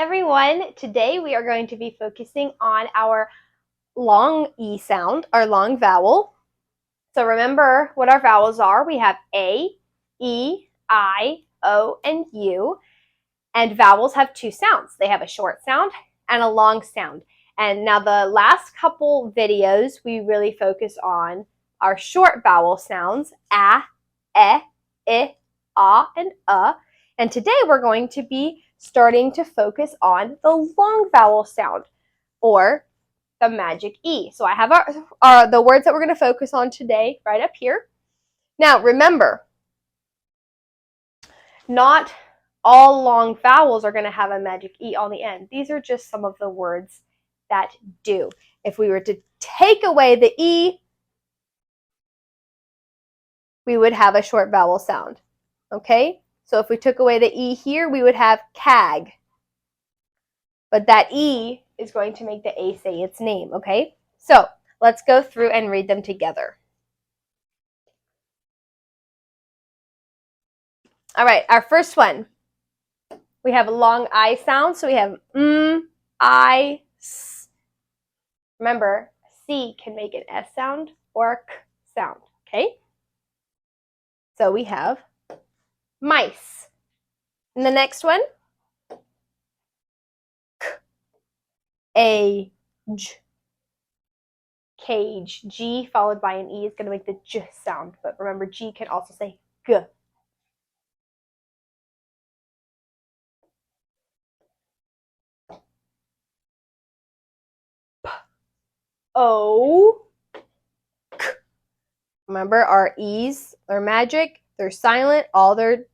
everyone. Today we are going to be focusing on our long E sound, our long vowel. So remember what our vowels are. We have A, E, I, O, and U. And vowels have two sounds. They have a short sound and a long sound. And now the last couple videos, we really focus on our short vowel sounds, A, E, I, and And today we're going to be starting to focus on the long vowel sound, or the magic E. So I have the words that we're going to focus on today right up here. Now remember, not all long vowels are going to have a magic E on the end. These are just some of the words that do. If we were to take away the E, we would have a short vowel sound. Okay? So if we took away the E here, we would have CAG. But that E is going to make the A say its name, okay? So let's go through and read them together. All right, our first one. We have a long I sound, so we have I, S. Remember, C can make an S sound or a K sound, okay? So we have mice. And the next one, Age. Cage. G followed by an E is going to make the J sound. But remember, G can also say G. P. O. K. Remember, our E's are magic. They're silent.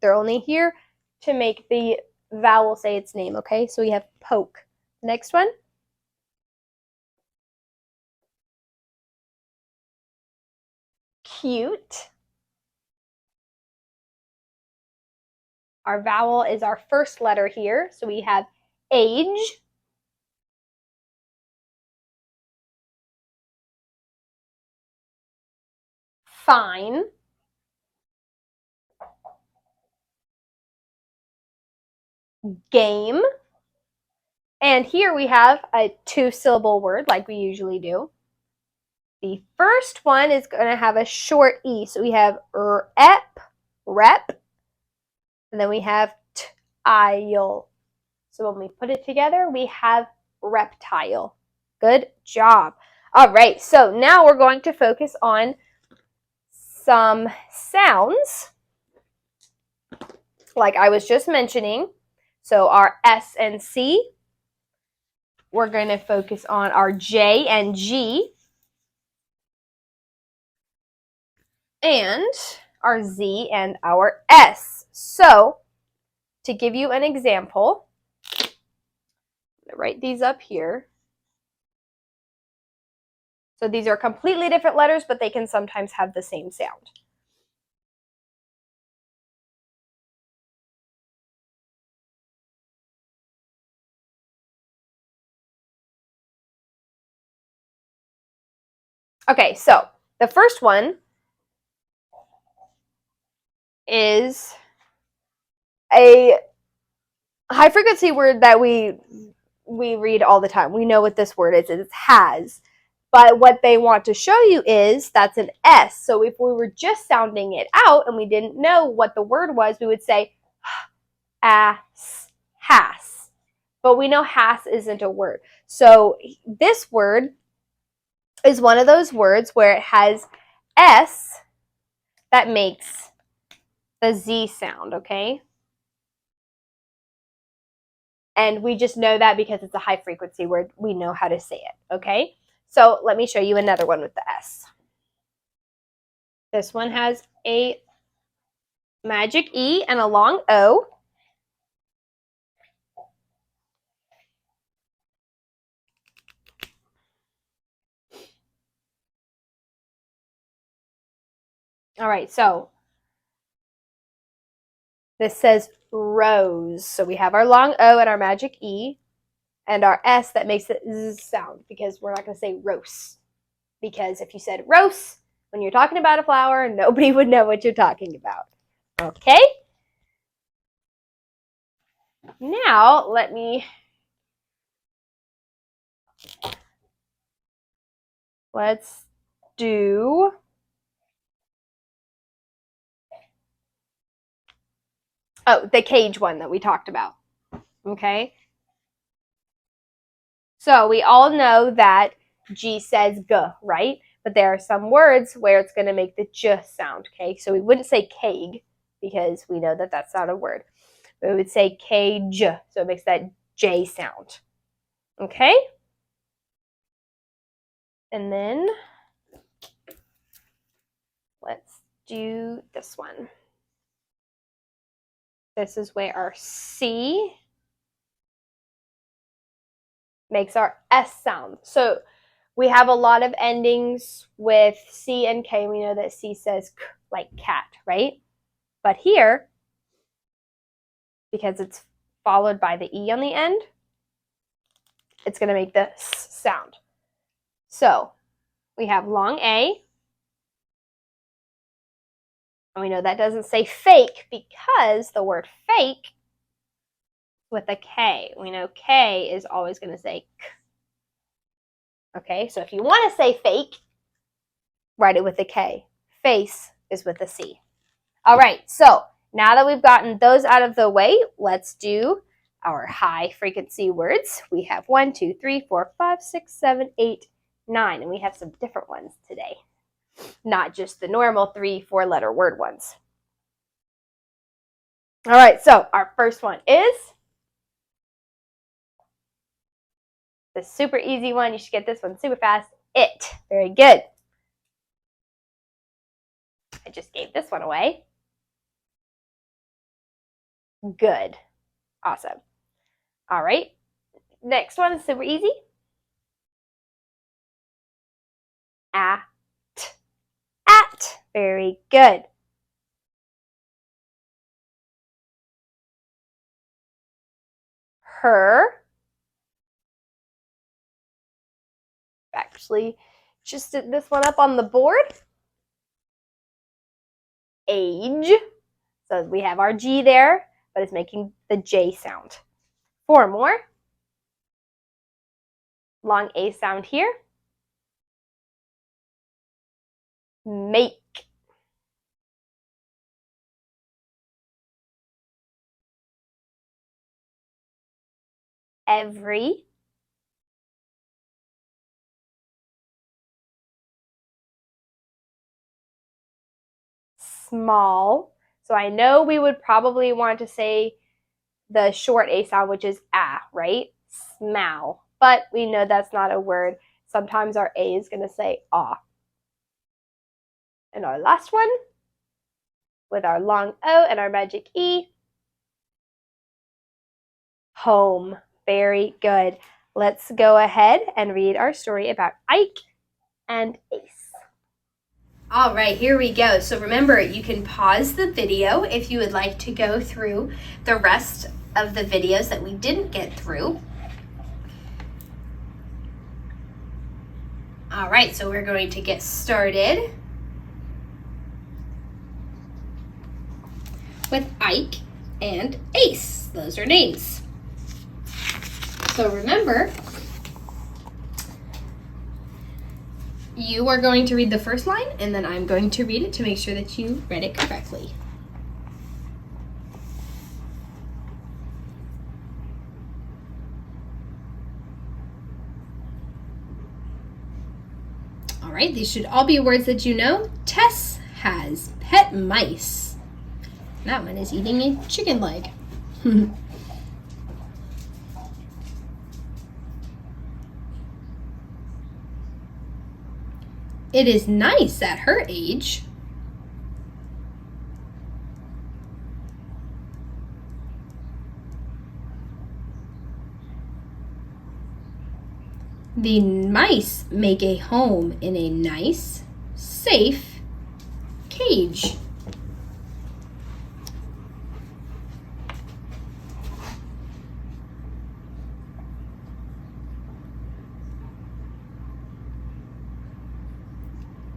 They're only here to make the vowel say its name, okay? So we have poke. Next one. Cute. Our vowel is our first letter here. So we have age. Fine. Game. And here we have a two-syllable word like we usually do. The first one is going to have a short E. So we have rep, and then we have tile. So when we put it together, we have reptile. Good job. All right, so now we're going to focus on some sounds like I was just mentioning. So our S and C. We're going to focus on our J and G. And our Z and our S. So, to give you an example, I'm going to write these up here. So these are completely different letters, but they can sometimes have the same sound. Okay, so the first one is a high frequency word that we read all the time. We know what this word is. It's has. But what they want to show you is that's an S. So if we were just sounding it out and we didn't know what the word was, we would say ass, has. But we know has isn't a word. So this word is one of those words where it has S that makes the Z sound, okay? And we just know that because it's a high frequency word. We know how to say it, okay? So let me show you another one with the S. This one has a magic E and a long O. All right, so this says rose. So we have our long O and our magic E and our S that makes the Z sound because we're not going to say rose. Because if you said rose when you're talking about a flower, nobody would know what you're talking about. Okay? Now, let me Let's do the cage one that we talked about. Okay. So we all know that G says G, right? But there are some words where it's going to make the J sound, okay? So we wouldn't say cage because we know that that's not a word. But we would say cage, so it makes that J sound, okay? And then let's do this one. This is where our C makes our S sound. So we have a lot of endings with C and K. We know that C says k, like cat, right? But here, because it's followed by the E on the end, it's going to make the S sound. So we have long A. And we know that doesn't say fake because the word fake with a K. We know K is always going to say K. Okay, so if you want to say fake, write it with a K. Face is with a C. All right, so now that we've gotten those out of the way, let's do our high frequency words. We have 1, 2, 3, 4, 5, 6, 7, 8, 9, and we have some different ones today. Not just the normal 3-4 letter word ones. All right, so our first one is the super easy one. You should get this one super fast. It. Very good. I just gave this one away. Good. Awesome. All right. Next one is super easy. At. At. Very good. Her. Actually, just did this one up on the board. Age. So we have our G there, but it's making the J sound. 4 more. Long A sound here. Make. Every. Small. So I know we would probably want to say the short A sound, which is ah, right? Small. But we know that's not a word. Sometimes our A is going to say ah. And our last one, with our long O and our magic E, home. Very good. Let's go ahead and read our story about Ike and Ace. All right, here we go. So remember, you can pause the video if you would like to go through the rest of the videos that we didn't get through. All right, so we're going to get started with Ike and Ace. Those are names. So remember, you are going to read the first line, and then I'm going to read it to make sure that you read it correctly. All right, these should all be words that you know. Tess has pet mice. That one is eating a chicken leg. It is nice at her age. The mice make a home in a nice, safe cage.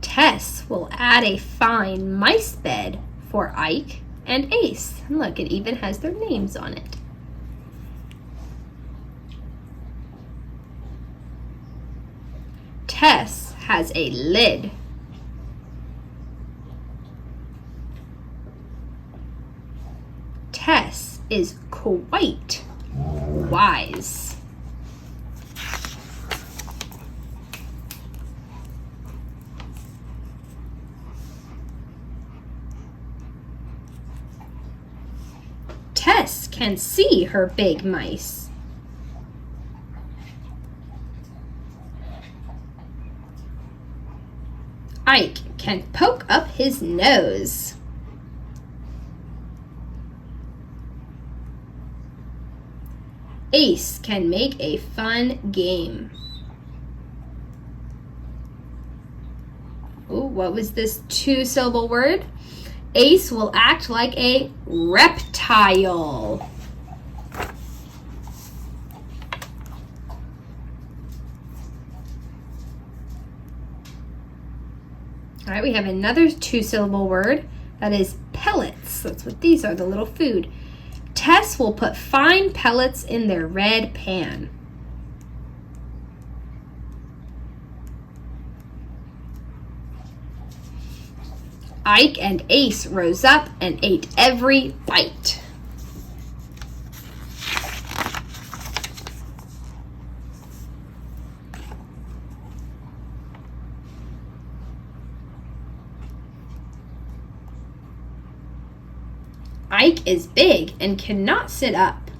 Tess will add a fine mice bed for Ike and Ace. And look, it even has their names on it. Tess has a lid. Tess is quite wise. Tess can see her big mice. Ike can poke up his nose. Ace can make a fun game. Ooh, what was this 2-syllable word? Ace will act like a reptile. All right, we have another 2-syllable word. That is pellets. That's what these are, the little food. Tess will put fine pellets in their red pan. Ike and Ace rose up and ate every bite. Ike is big and cannot sit up.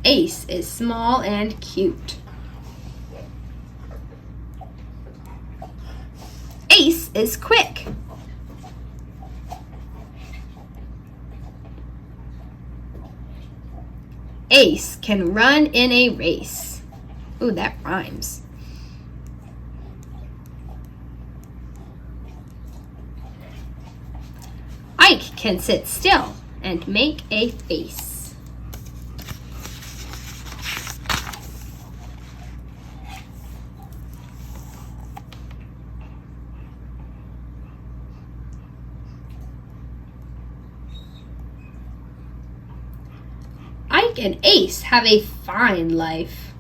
Ace is small and cute. Ace is quick. Ace can run in a race. Ooh, that rhymes. Ike can sit still and make a face. Ike and Ace have a fine life.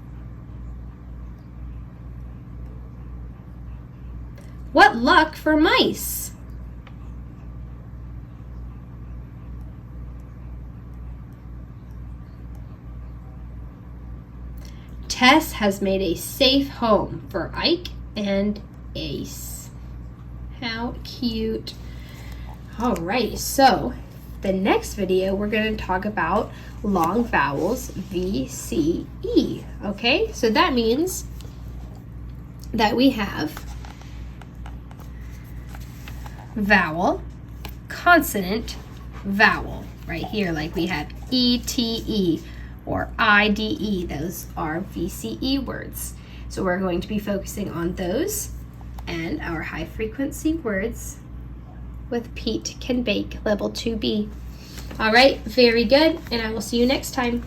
What luck for mice! Tess has made a safe home for Ike and Ace. How cute. All right, so the next video we're going to talk about long vowels, V, C, E. Okay, so that means that we have vowel, consonant, vowel right here, like we have E-T-E or I-D-E. Those are VCE words. So we're going to be focusing on those and our high frequency words with Pete Can Bake Level 2B. All right, very good, and I will see you next time.